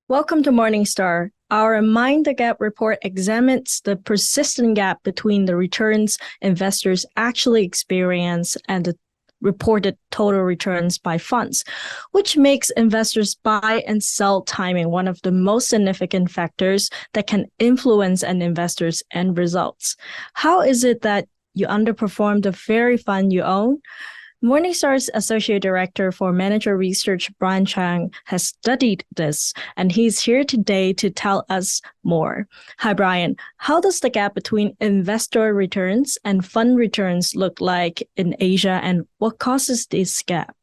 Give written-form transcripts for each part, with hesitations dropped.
Welcome to Morningstar. Our Mind the Gap report examines the persistent gap between the returns investors actually experience and the reported total returns by funds, which makes investors' buy and sell timing one of the most significant factors that can influence an investor's end results. How is it that you underperform the very fund you own? Morningstar's Associate Director for Manager Research, Bryan Cheung, has studied this, and he's here today to tell us more. Hi, Bryan. How does the gap between investor returns and fund returns look like in Asia, and what causes this gap?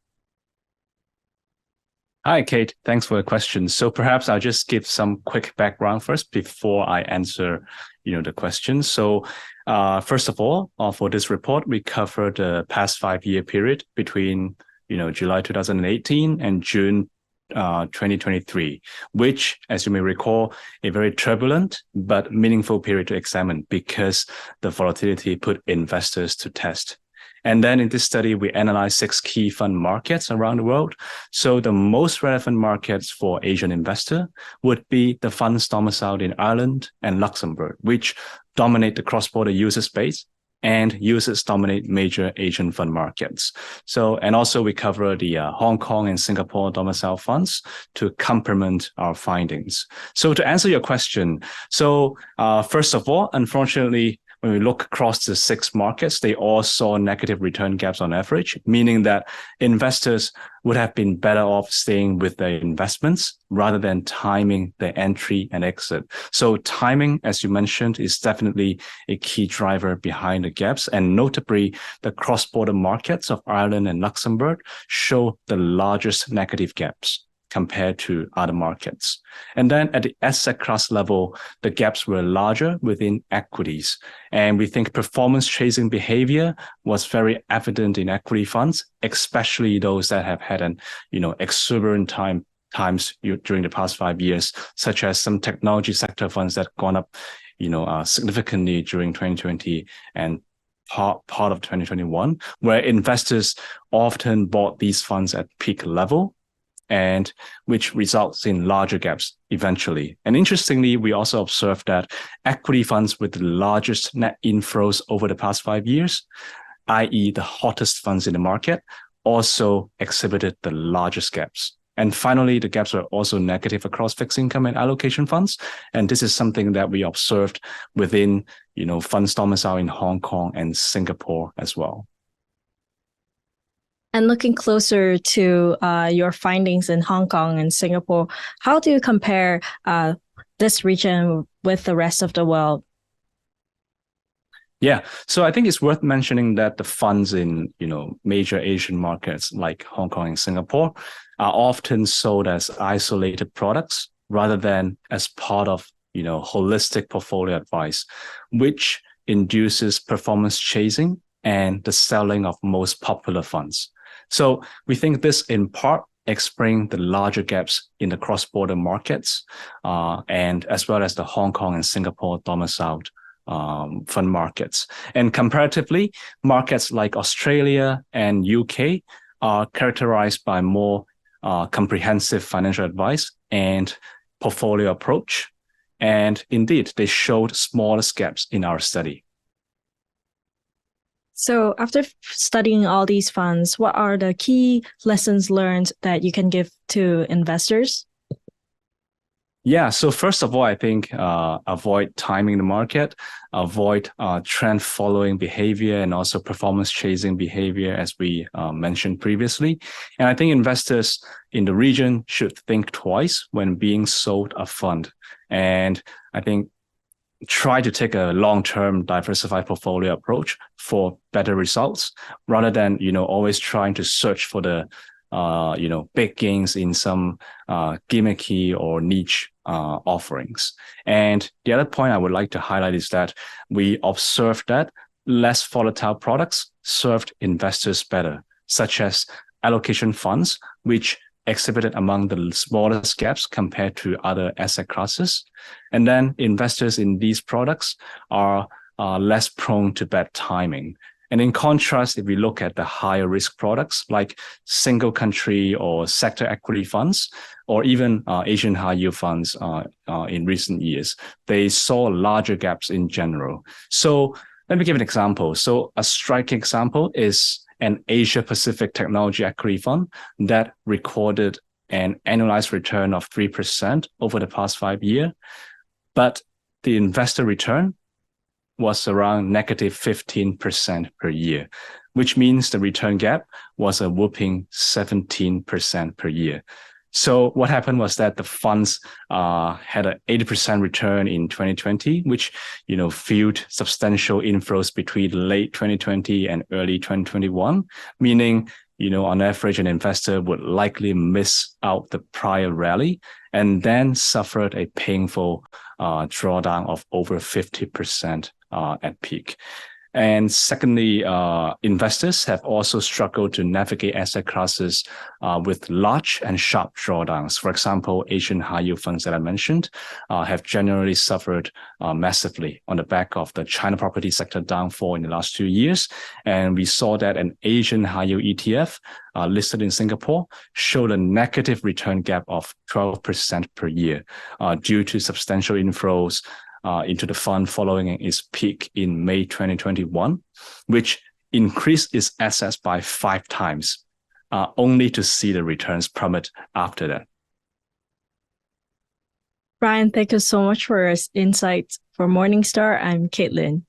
Hi, Kate. Thanks for the question. So perhaps I'll just give some quick background first before I answer, the question. So first of all, for this report, we cover the past 5-year period between, July 2018 and June 2023, which, as you may recall, a very turbulent but meaningful period to examine because the volatility put investors to test. And then in this study, we analyzed 6 key fund markets around the world. So the most relevant markets for Asian investor would be the funds domiciled in Ireland and Luxembourg, which dominate the cross-border user space, and users dominate major Asian fund markets. So, and also we cover the Hong Kong and Singapore domicile funds to complement our findings. So to answer your question, first of all, unfortunately, when we look across the 6 markets, they all saw negative return gaps on average, meaning that investors would have been better off staying with their investments rather than timing their entry and exit. So timing, as you mentioned, is definitely a key driver behind the gaps. And notably, the cross-border markets of Ireland and Luxembourg show the largest negative gaps compared to other markets. And then at the asset class level, the gaps were larger within equities. And we think performance chasing behavior was very evident in equity funds, especially those that have had an, exuberant times during the past 5 years, such as some technology sector funds that gone up, significantly during 2020 and part of 2021, where investors often bought these funds at peak level, and which results in larger gaps eventually. And interestingly, we also observed that equity funds with the largest net inflows over the past 5 years, i.e. the hottest funds in the market, also exhibited the largest gaps. And finally, the gaps were also negative across fixed income and allocation funds. And this is something that we observed within, funds domiciled in Hong Kong and Singapore as well. And looking closer to your findings in Hong Kong and Singapore, how do you compare this region with the rest of the world? Yeah, so I think it's worth mentioning that the funds in, major Asian markets like Hong Kong and Singapore are often sold as isolated products rather than as part of, holistic portfolio advice, which induces performance chasing and the selling of most popular funds. So we think this in part explains the larger gaps in the cross-border markets and as well as the Hong Kong and Singapore domiciled fund markets. And comparatively, markets like Australia and UK are characterized by more comprehensive financial advice and portfolio approach. And indeed, they showed smallest gaps in our study. So after studying all these funds, what are the key lessons learned that you can give to investors? Yeah, so first of all, I think avoid timing the market, avoid trend following behavior and also performance chasing behavior, as we mentioned previously. And I think investors in the region should think twice when being sold a fund. And I think try to take a long-term diversified portfolio approach for better results rather than, always trying to search for the, big gains in some gimmicky or niche offerings. And the other point I would like to highlight is that we observed that less volatile products served investors better, such as allocation funds, which exhibited among the smallest gaps compared to other asset classes. And then investors in these products are less prone to bad timing. And in contrast, if we look at the higher risk products like single country or sector equity funds, or even Asian high yield funds in recent years, they saw larger gaps in general. So let me give an example. So a striking example is an Asia Pacific technology equity fund that recorded an annualized return of 3% over the past 5 years, but the investor return was around negative 15% per year, which means the return gap was a whopping 17% per year. So what happened was that the funds had an 80% return in 2020, which, fueled substantial inflows between late 2020 and early 2021, meaning, on average, an investor would likely miss out the prior rally and then suffered a painful drawdown of over 50% at peak. And secondly, investors have also struggled to navigate asset classes with large and sharp drawdowns. For example, Asian high yield funds that I mentioned have generally suffered massively on the back of the China property sector downfall in the last 2 years. And we saw that an Asian high yield ETF listed in Singapore showed a negative return gap of 12% per year due to substantial inflows into the fund following its peak in May 2021, which increased its assets by 5 times, only to see the returns plummet after that. Bryan, thank you so much for your insights. For Morningstar, I'm Caitlin.